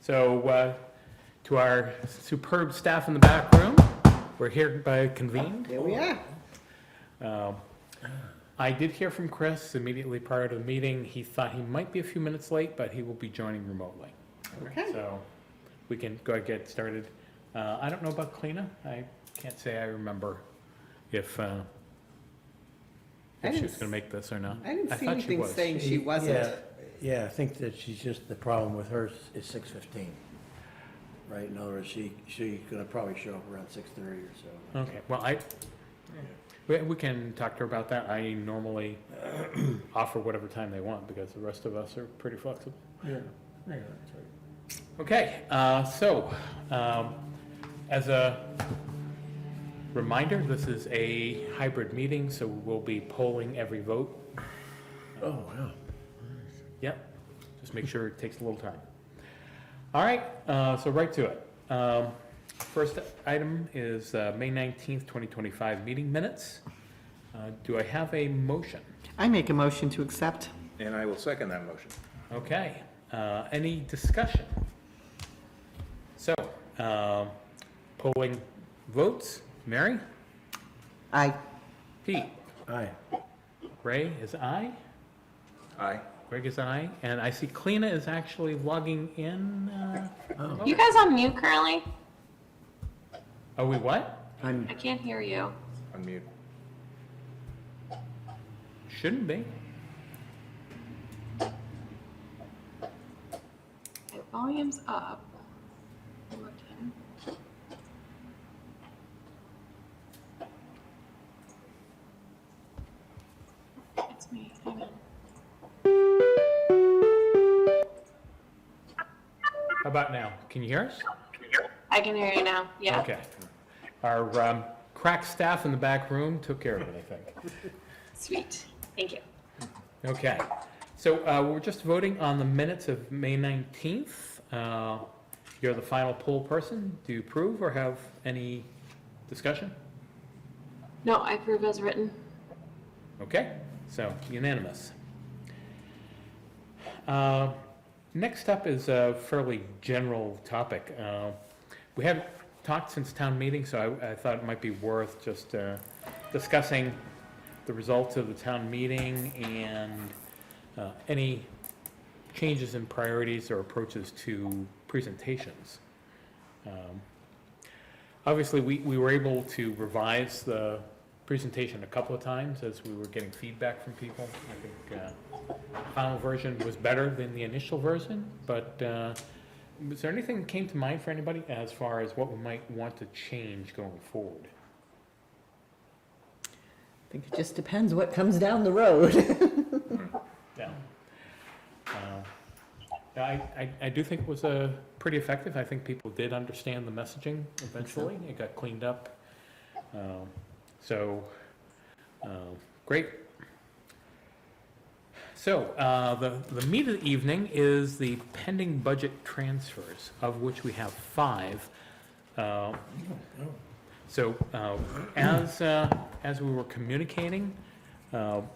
So, to our superb staff in the back room, we're hereby convened. Here we are. I did hear from Chris immediately prior to the meeting. He thought he might be a few minutes late, but he will be joining remotely. Okay. So we can go ahead and get started. I don't know about Kleena. I can't say I remember if she was going to make this or not. I didn't see thought she anything was. saying she wasn't. Yeah, I think that she's just, the problem with her is 6:15. Right, in other words, she's gonna probably show up around 6:30 or so. Okay, well, we can talk to her about that. I normally offer whatever time they want because the rest of us are pretty flexible. Yeah, that's right. Okay, as a reminder, this is a hybrid meeting, so we'll be polling every vote. Oh, wow. Yep, just make sure it takes a little time. All right, so right to it. First item is May 19th, 2025 meeting minutes. Do I have a motion? I make a motion to accept. And I will second that motion. Okay, any discussion? So, polling votes, Mary? Aye. Pete? Aye. Ray is aye? Aye. Greg is aye, and I see Kleena is actually logging in. You guys on mute currently? Are we what? I can't hear you. Unmute. Shouldn't be. Okay, volume's up. Looking. It's me. Hang on. How about now? Can you hear us? I can hear you now. Yeah. Okay. Our crack staff in the back room took care of it, I think. Sweet. Thank you. Okay. So we're just voting on the minutes of May 19th. You're the final poll person. Do you approve or have any discussion? No, I approve as written. Okay, so unanimous. Next up is a fairly general topic. We haven't talked since town meeting, so I thought it might be worth just discussing the results of the town meeting and any changes in priorities or approaches to presentations. Obviously, we were able to revise the presentation a couple of times as we were getting feedback from people. I think the final version was better than the initial version, but was there anything that came to mind for anybody as far as what we might want to change going forward? I think it just depends what comes down the road. Yeah. I do think it was pretty effective. I think people did understand the messaging eventually. It got cleaned up. So, great. So, the meat of the evening is the pending budget transfers, of which we have 5. So, as we were communicating,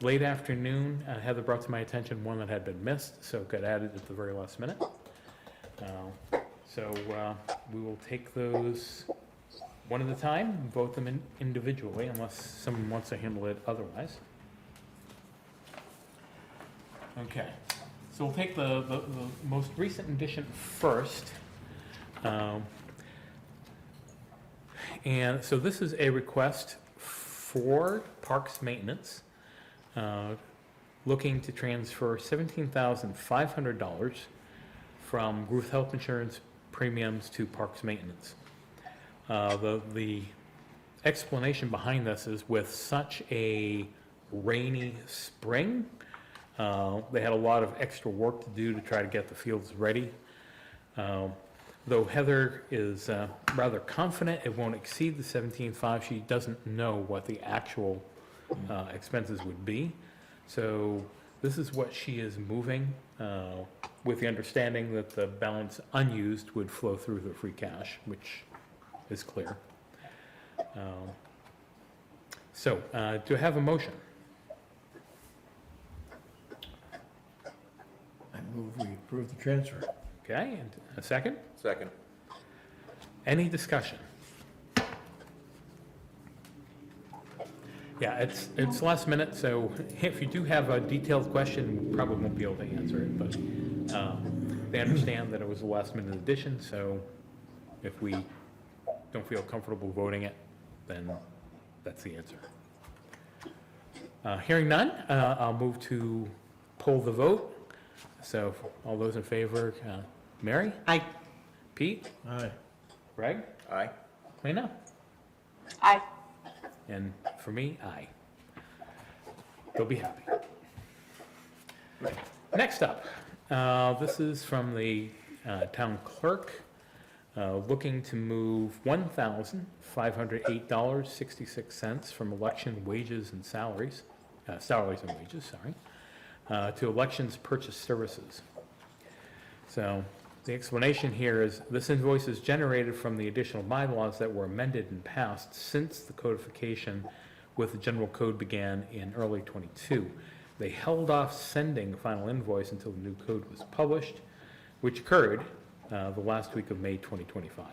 late afternoon, Heather brought to my attention one that had been missed, so it got added at the very last minute. So, we will take those one at a time, and vote them individually, unless someone wants to handle it otherwise. Okay, so we'll take the most recent addition first. And so this is a request for Parks Maintenance, looking to transfer $17,500 from Ruth Health Insurance premiums to Parks Maintenance. The explanation behind this is with such a rainy spring, they had a lot of extra work to do to try to get the fields ready. Though Heather is rather confident it won't exceed the 17.5, she doesn't know what the actual expenses would be. So this is what she is moving, with the understanding that the balance unused would flow through the free cash, which is clear. So do I have a motion? I move we approve the transfer. Okay, and a second? Second. Any discussion? Yeah, it's last minute, so if you do have a detailed question, we probably won't be able to answer it, but they understand that it was a last minute addition, so if we don't feel comfortable voting it, then that's the answer. Hearing none, I'll move to poll the vote. So all those in favor, Mary, Aye. Pete, Aye. Greg, Aye. Lena? Aye. And for me, aye. They'll be happy. Next up, this is from the town clerk, looking to move $1,508.66 from election wages and salaries, salaries and wages, sorry, to elections purchase services. So the explanation here is this invoice is generated from the additional bylaws that were amended and passed since the codification with the general code began in early '22. They held off sending a final invoice until the new code was published, which occurred the last week of May 2025.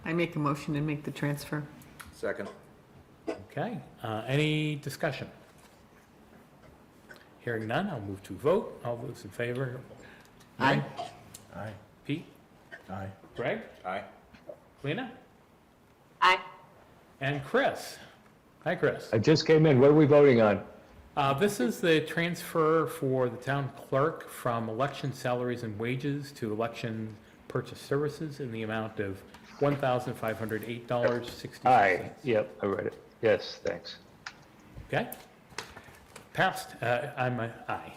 I make a motion and make the transfer. Second. Okay, any discussion? Hearing none, I'll move to vote. All those in favor? Aye. Aye. Pete? Aye. Greg? Aye. Lena? Aye. And Chris? Hi, Chris. I just came in. What are we voting on? This is the transfer for the town clerk from election salaries and wages to election purchase services in the amount of $1,508.60. Aye. Yep, I read it. Yes, thanks. Okay? Passed. I'm an aye.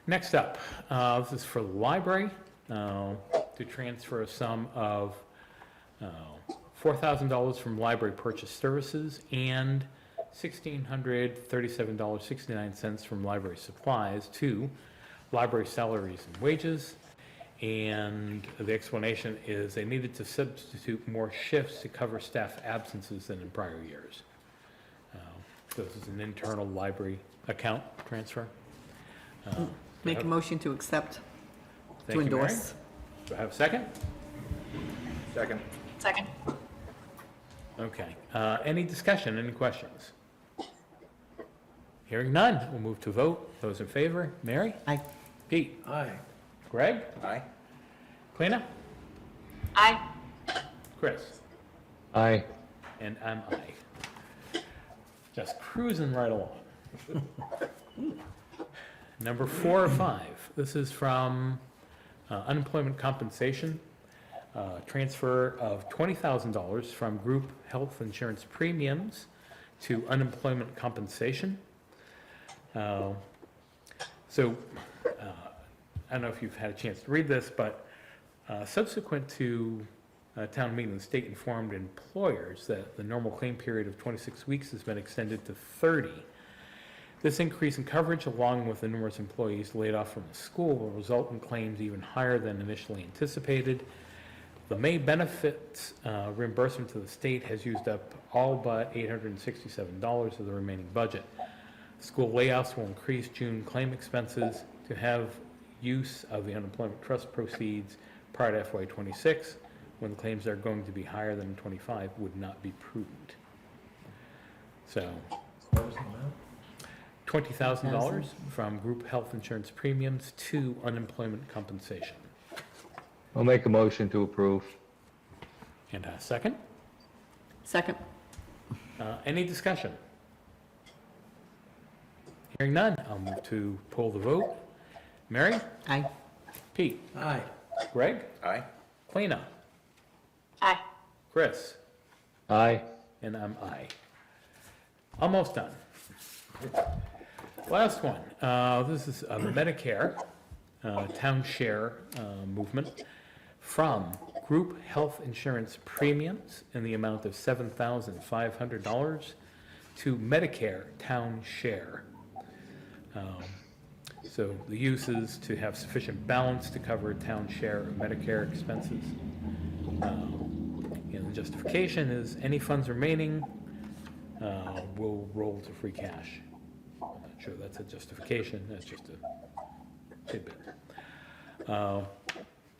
Next up, this is for the library, to transfer a sum of $4,000 from library purchase services and $1,637.69 from library supplies to library salaries and wages. And the explanation is they needed to substitute more shifts to cover staff absences than in prior years. So this is an internal library account transfer. Make a motion to accept, Thank to you, Mary. endorse. Do I have a second? Second. Second. Okay. Any discussion, any questions? Hearing none, we'll move to vote. Those in favor, Mary? Aye. Pete? Aye. Greg? Aye. Kleena? Aye. Chris? Aye. And I'm aye. Just cruising right along. Number 4 or 5, this is from unemployment compensation, transfer of $20,000 from group health insurance premiums to unemployment compensation. I don't know if you've had a chance to read this, but subsequent to town meeting, the state informed employers that the normal claim period of 26 weeks has been extended to 30. This increase in coverage, along with the numerous employees laid off from the school, will result in claims even higher than initially anticipated. The May benefits reimbursement to the state has used up all but $867 of the remaining budget. School layoffs will increase June claim expenses. To have use of the unemployment trust proceeds prior to FY26, when the claims are going to be higher than 25, would not be prudent. So, What was the amount? $20,000 from group health insurance premiums to unemployment compensation. I'll make a motion to approve. And a second? Second. Any discussion? Hearing none, I'll move to poll the vote. Mary? Aye. Pete? Aye. Greg? Aye. Kleena? Aye. Chris? Aye. And I'm aye. Almost done. Last one. This is Medicare town share movement from group health insurance premiums in the amount of $7,500 to Medicare town share. So the use is to have sufficient balance to cover town share of Medicare expenses. And the justification is any funds remaining will roll to free cash. I'm not sure that's a justification, that's just a tidbit.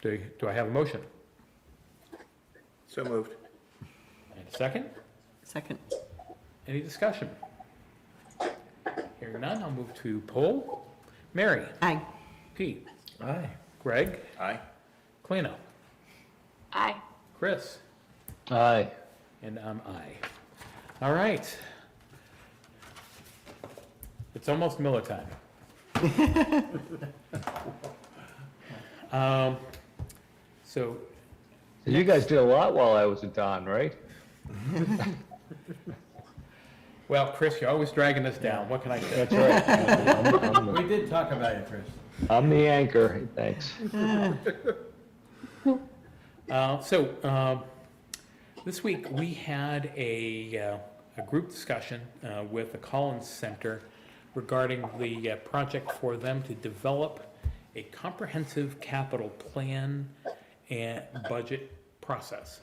Do I have a motion? So moved. And a second? Second. Any discussion? Hearing none, I'll move to poll. Mary? Aye. Pete? Aye. Greg? Aye. Kleena? Aye. Chris? Aye. And I'm aye. All right. It's almost Miller time. So, You guys did a lot while I was in town, right? well, Chris, you're always dragging us down. What can I say? That's right. We did talk about it, Chris. I'm the anchor, thanks. This week we had a group discussion with the Collins Center regarding the project for them to develop a comprehensive capital plan and budget process.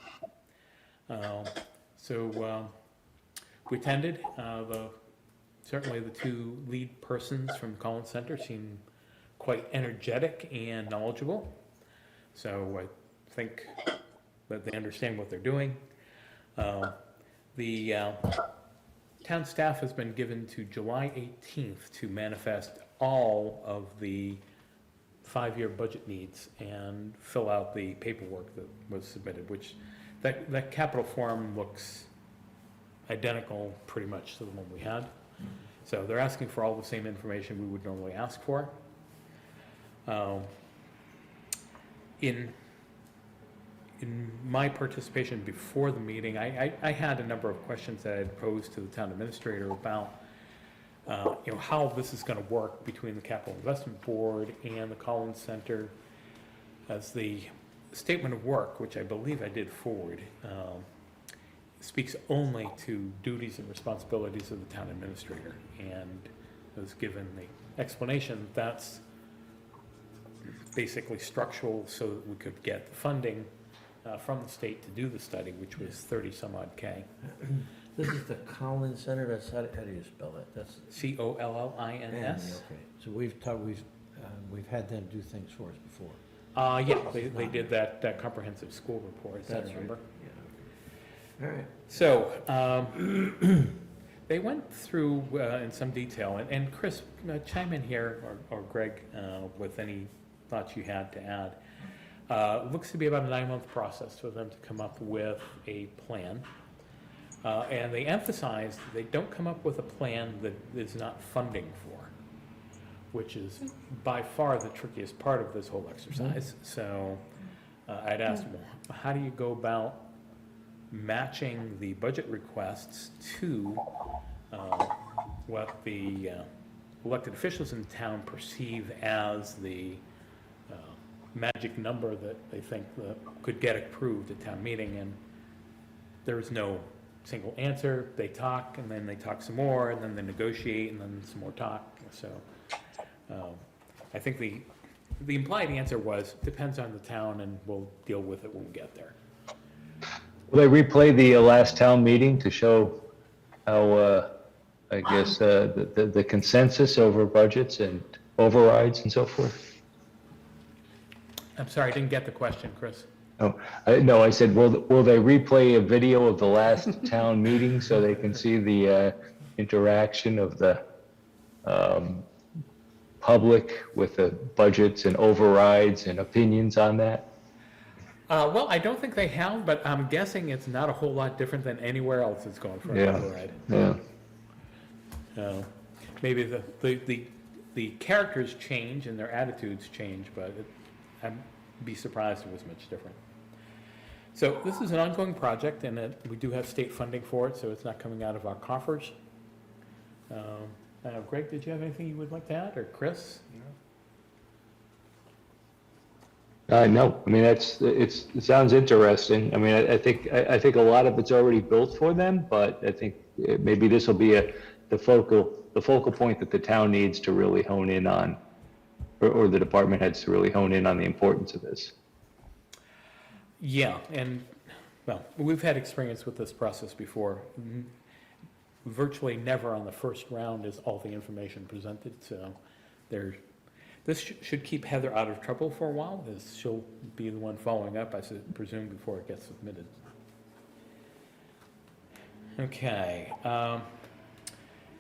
We attended. Certainly the two lead persons from Collins Center seemed quite energetic and knowledgeable. So I think that they understand what they're doing. The town staff has been given to July 18th to manifest all of the 5-year budget needs and fill out the paperwork that was submitted, which that capital form looks identical pretty much to the one we had. So they're asking for all the same information we would normally ask for. In my participation before the meeting, I had a number of questions that I had posed to the town administrator about how this is going to work between the Capital Investment Board and the Collins Center, as the statement of work, which I believe I did forward, speaks only to duties and responsibilities of the town administrator, and was given the explanation that's basically structural so that we could get the funding from the state to do the study, which was 30 some odd K. This is the Collins Center, that's, how do you spell that? That's. COLLINS. Okay, so we've had them do things for us before. Yeah, they did that comprehensive school report, as I That's right. remember. Yeah, okay. All right. So, they went through in some detail, and Chris, chime in here, or Greg, with any thoughts you had to add. It looks to be about a 9-month process for them to come up with a plan. And they emphasized they don't come up with a plan that is not funding for, which is by far the trickiest part of this whole exercise. So I'd asked, well, how do you go about matching the budget requests to what the elected officials in town perceive as the magic number that they think that could get approved at town meeting? And there is no single answer. They talk, and then they talk some more, and then they negotiate, and then some more talk. So I think the implied answer was, depends on the town, and we'll deal with it when we get there. Will they replay the last town meeting to show how, I guess, the consensus over budgets and overrides and so forth? I'm sorry, I didn't get the question, Chris. Oh, no, I said, will they replay a video of the last town meeting so they can see the interaction of the public with the budgets and overrides and opinions on that? Well, I don't think they have, but I'm guessing it's not a whole lot different than anywhere else that's going for an Yeah. override. Yeah. Maybe the characters change and their attitudes change, but I'd be surprised if it was much different. So this is an ongoing project, and we do have state funding for it, so it's not coming out of our coffers. Greg, did you have anything you would like to add, or Chris? No, I mean, it sounds interesting. I mean, I think a lot of it's already built for them, but I think maybe this will be the focal point that the town needs to really hone in on, or the department heads to really hone in on the importance of this. Yeah, and, well, we've had experience with this process before. virtually never on the first round is all the information presented, so this should keep Heather out of trouble for a while, as she'll be the one following up, I presume, before it gets submitted. Okay,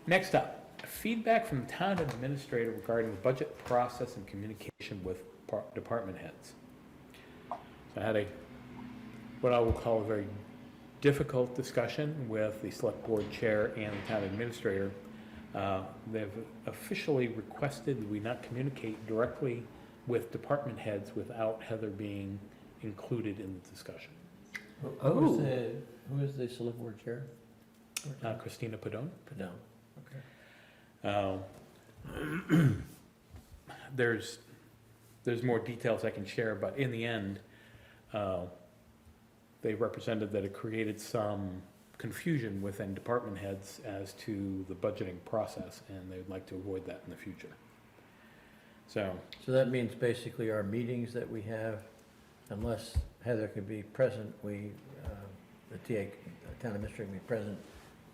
next up, feedback from the town administrator regarding the budget process and communication with department heads. So I had what I will call a very difficult discussion with the select board chair and the town administrator. They've officially requested that we not communicate directly with department heads without Heather being included in the discussion. Who is the select board chair? Christina Padone. Padone, okay. There's more details I can share, but in the end, they represented that it created some confusion within department heads as to the budgeting process, and they'd like to avoid that in the future. So that means basically our meetings that we have, unless Heather can be present, the town administrator can be present,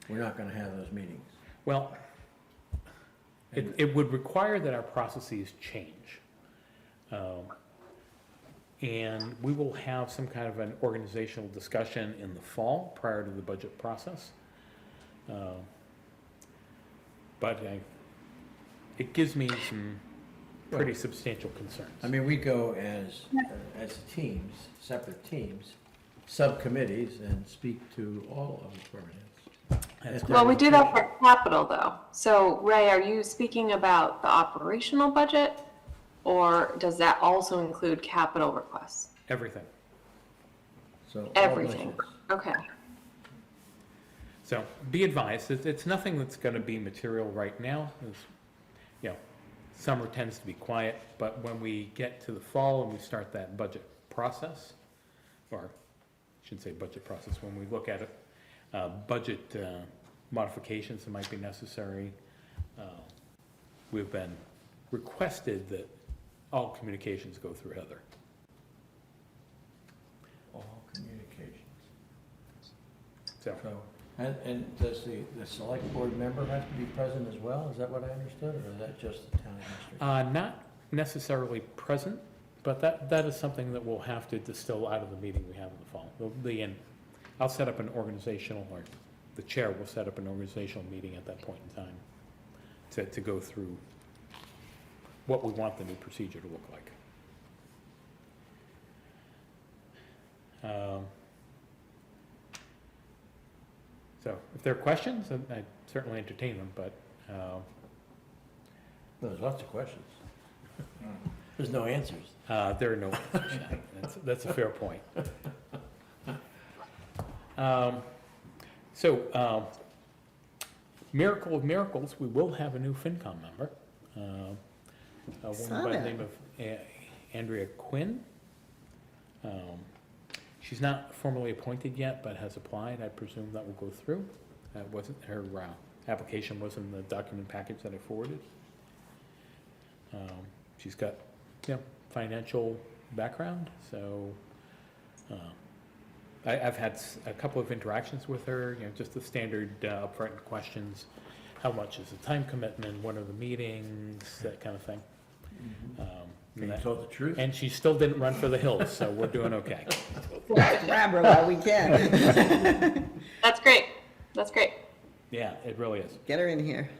we're not gonna have those meetings. well, it would require that our processes change. And we will have some kind of an organizational discussion in the fall prior to the budget process. But it gives me some pretty substantial concerns. I mean, we go as teams, separate teams, subcommittees, and speak to all of the department heads. That's Well, we do that for capital though. So Ray, are you speaking about the operational budget? Or does that also include capital requests? Everything. So all Everything. budgets. Okay. So be advised, it's nothing that's going to be material right now. Summer tends to be quiet, but when we get to the fall and we start that budget process, or I shouldn't say budget process, when we look at it, budget modifications that might be necessary, we've been requested that all communications go through Heather. All communications. So, And does the select board member have to be present as well? Is that what I understood, or is that just the town administrator? not necessarily present, but that is something that we'll have to distill out of the meeting we have in the fall. I'll set up an organizational, or the chair will set up an organizational meeting at that point in time to go through what we want the new procedure to look like. So if there are questions, I'd certainly entertain them, but There's lots of questions. There's no answers. there are no answers. That's a fair point. Miracle of miracles, we will have a new FinCom member. A woman by the name of Andrea Quinn. She's not formally appointed yet, but has applied. I presume that will go through. Her application was in the document package that I forwarded. She's got, financial background, so I've had a couple of interactions with her, just the standard upfront questions. How much is the time commitment? What are the meetings? That kind of thing. You told the truth? And she still didn't run for the hills, so we're doing okay. Grab her while we can. That's great. That's great. Yeah, it really is. Get her in here.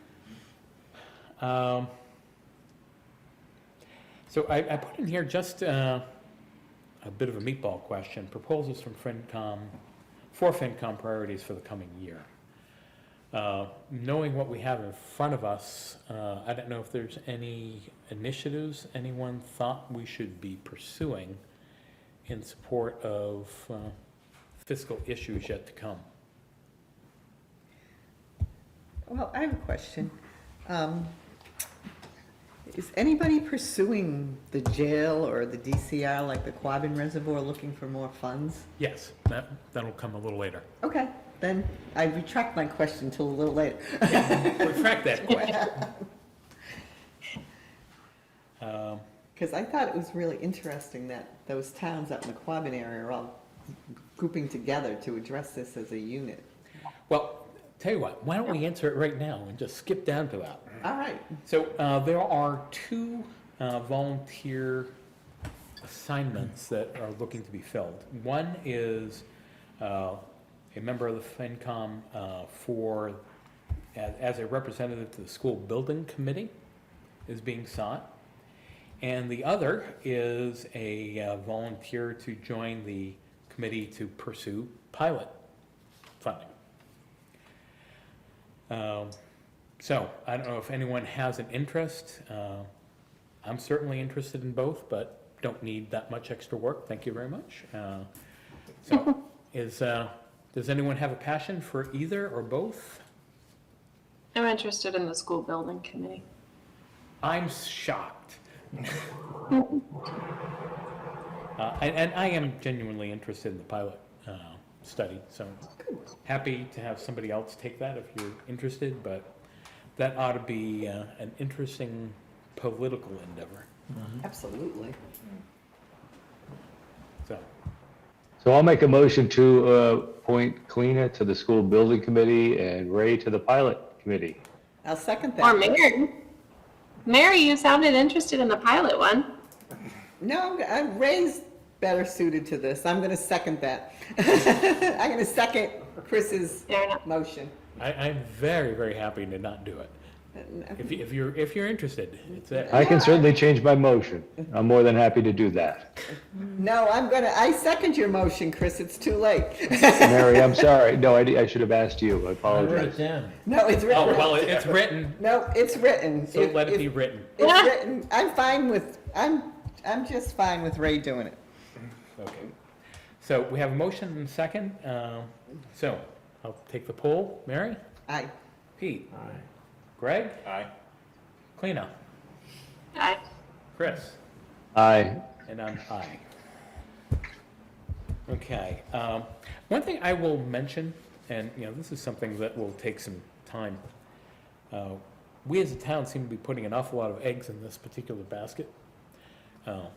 So I put in here just a bit of a meatball question, proposals from FinCom, for FinCom priorities for the coming year. Knowing what we have in front of us, I don't know if there's any initiatives anyone thought we should be pursuing in support of fiscal issues yet to come. Well, I have a question. Is anybody pursuing the jail or the DCR, like the Quabbin Reservoir, looking for more funds? Yes, that'll come a little later. Okay, then I retract my question till a little later. Retract that question. Because I thought it was really interesting that those towns out in the Quabbin area are all grouping together to address this as a unit. Well, Tell you what, why don't we answer it right now and just skip down to that? All right. So there are two volunteer assignments that are looking to be filled. One is a member of the FinCom as a representative to the school building committee is being sought. And the other is a volunteer to join the committee to pursue pilot funding. So I don't know if anyone has an interest. I'm certainly interested in both, but don't need that much extra work. Thank you very much. So does anyone have a passion for either or both? I'm interested in the school building committee. I'm shocked. And I am genuinely interested in the pilot study, so happy to have somebody else take that if you're interested, but that ought to be an interesting political endeavor. Absolutely. So I'll make a motion to appoint Kalina to the school building committee and Ray to the pilot committee. I'll second Or that. Mary. Mary, you sounded interested in the pilot one. No, Ray's better suited to this. I'm going to second that. I'm going to second Chris's Fair enough. motion. I'm very, very happy to not do it. If you're interested, it's there. I can certainly change my motion. I'm more than happy to do that. No, I second your motion, Chris. It's too late. Mary, I'm sorry. No, I should have asked you. I I wrote apologize. it down. No, it's written. Oh, well, it's written, No, it's written. so let it be written. It's written. I'm just fine with Ray doing it. Okay. So we have a motion and a second. So I'll take the poll. Mary? Aye. Pete? Aye. Greg? Aye. Cleena? Aye. Chris? Aye. And I'm aye. Okay. One thing I will mention, and this is something that will take some time. We as a town seem to be putting an awful lot of eggs in this particular basket.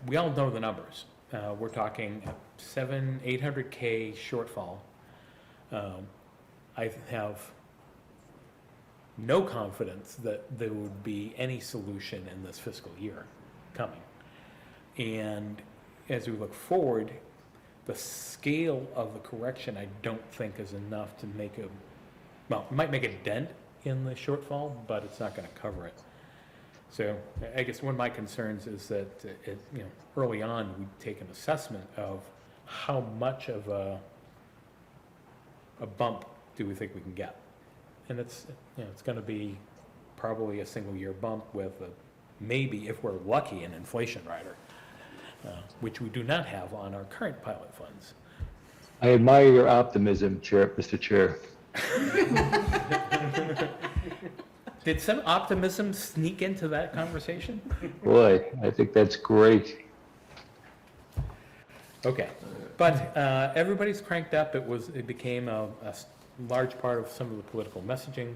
We all know the numbers. We're talking 800K shortfall. I have no confidence that there would be any solution in this fiscal year coming. And as we look forward, the scale of the correction, I don't think is enough to make it might make a dent in the shortfall, but it's not going to cover it. So I guess one of my concerns is that early on, we take an assessment of how much of a bump do we think we can get. And it's going to be probably a single year bump with maybe, if we're lucky, an inflation rider, which we do not have on our current pilot funds. I admire your optimism, Mr. Chair. Did some optimism sneak into that conversation? Boy, I think that's great. Okay, but everybody's cranked up. It became a large part of some of the political messaging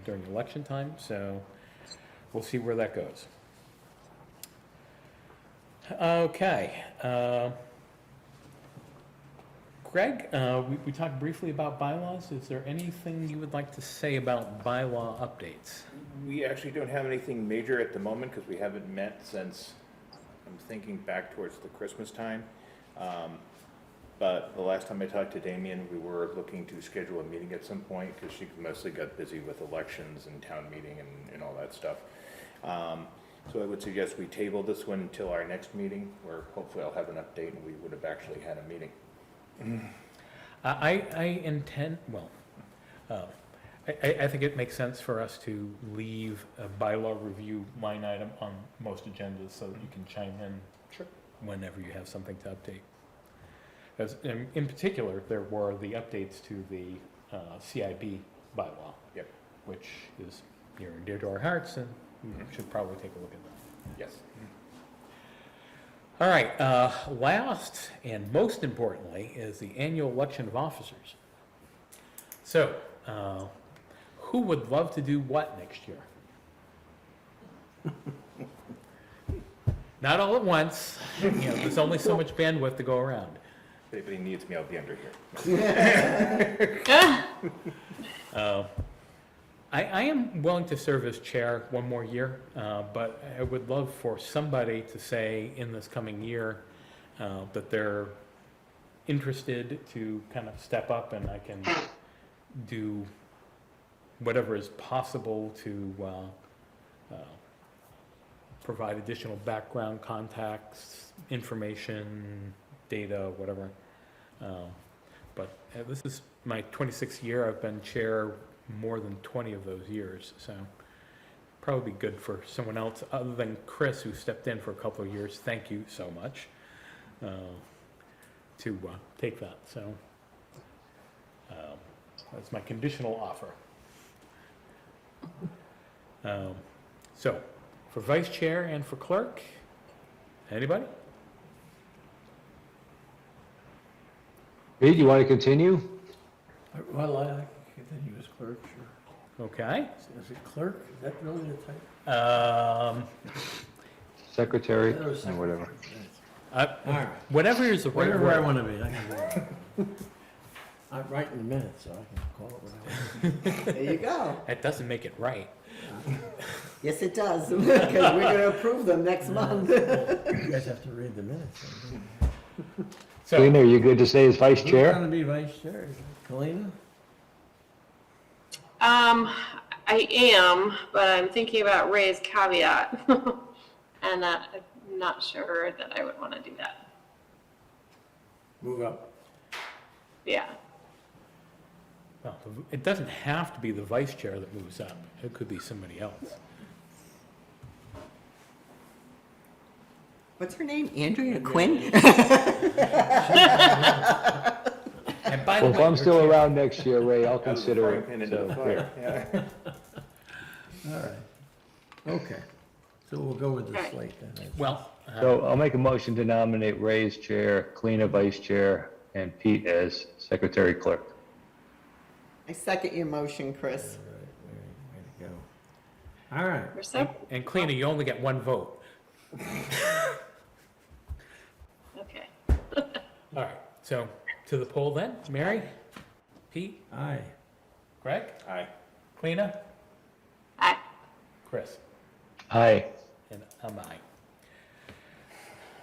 during election time, so we'll see where that goes. Okay. Greg, we talked briefly about bylaws. Is there anything you would like to say about bylaw updates? We actually don't have anything major at the moment because we haven't met since, I'm thinking back towards the Christmas time. But the last time I talked to Damien, we were looking to schedule a meeting at some point because she mostly got busy with elections and town meeting and all that stuff. So I would suggest we table this one until our next meeting, where hopefully I'll have an update and we would have actually had a meeting. I intend, I think it makes sense for us to leave a bylaw review line item on most agendas so that you can chime in whenever you have something to update. As in particular, there were the updates to the CIB bylaw, Yep. which is near and dear to our hearts, and we should probably take a look at that. Yes. All right, last and most importantly is the annual election of officers. So, who would love to do what next year? Not all at once, there's only so much bandwidth to go around. If anybody needs me, I'll be under here. I am willing to serve as chair one more year, but I would love for somebody to say in this coming year that they're interested to kind of step up, and I can do whatever is possible to provide additional background contacts, information, data, whatever. But this is my 26th year. I've been chair more than 20 of those years, so probably be good for someone else other than Chris, who stepped in for a couple of years. Thank you so much to take that. So that's my conditional offer. So for vice chair and for clerk, anybody? Pete, you want to continue? Well, I can continue as clerk, sure. Okay. Is it clerk? Is that really the type? Secretary, That was or whatever. All right. Whatever is the right Wherever I word. want to be, I can do it. I'm writing the minutes, so I can call it what I want. There you go. That doesn't make it right. Yes, it does, because we're gonna approve them next month. You guys have to read the minutes. So, Kalina, are you good to stay as vice Who's chair? going to be vice chair? Is it Kalina? I am, but I'm thinking about Ray's caveat. And I'm not sure that I would want to do that. Move up. Yeah. well, it doesn't have to be the vice chair that moves up. It could be somebody else. What's her name? Andrea Quinn? And by the Well, if way, I'm you're still chair. around next year, Ray, I'll consider Frying it. pan into the So, fire, yeah. All right. Okay. So we'll go with the All right. slate then. Well, So I'll make a motion to nominate Ray as chair, Kalina vice chair, and Pete as secretary clerk. I second your motion, Chris. All right, way to go. All right. We're so, and Cleena, you only get one vote. okay. All right, so to the poll then. Mary? Pete? Aye. Greg? Aye. Cleena? Aye. Chris? Aye. And I'm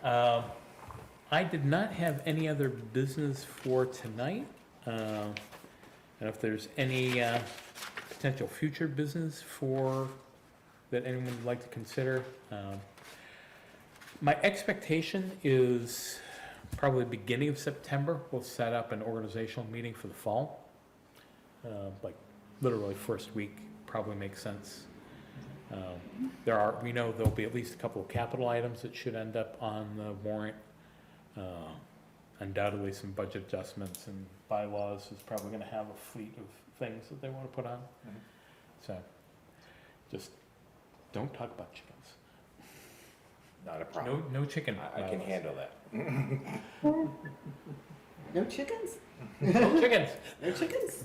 aye. I did not have any other business for tonight. And if there's any potential future business that anyone would like to consider. My expectation is probably beginning of September, we'll set up an organizational meeting for the fall. Like literally first week probably makes sense. We know there'll be at least a couple of capital items that should end up on the warrant. Undoubtedly some budget adjustments, and bylaws is probably gonna have a fleet of things that they wanna put on. So, just don't talk about chickens. Not a problem. No chicken. I can bylaws. handle that. No chickens? No chickens. No chickens?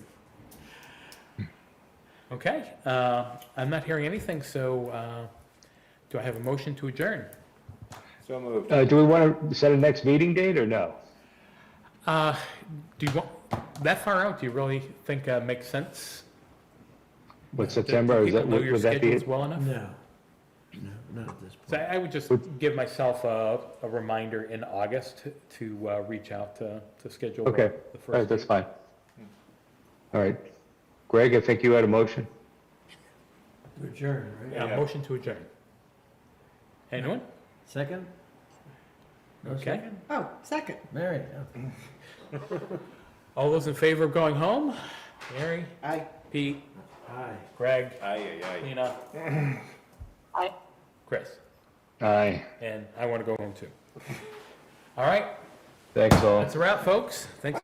Okay, I'm not hearing anything, so, do I have a motion to adjourn? So moved. Do we want to set a next meeting date or no? Do you want, that far out, do you really think, makes sense? What, Do September, is people that, know your would that be schedules it? well enough? No. No, not at this So point. I would just give myself a reminder in August to reach out to schedule the Okay, first. all right, that's week. fine. All right. Greg, I think you had a motion? To adjourn, right? Yeah, Yeah. motion to adjourn. Anyone? Second? No Okay. second? Oh, second. Mary, yeah. All those in favor of going home? Mary, Aye. Pete, Aye. Greg, Aye, aye, aye. Lena, Aye. Chris, Aye. and I want to go home too. All right, Thanks all. that's a wrap, folks. Thanks.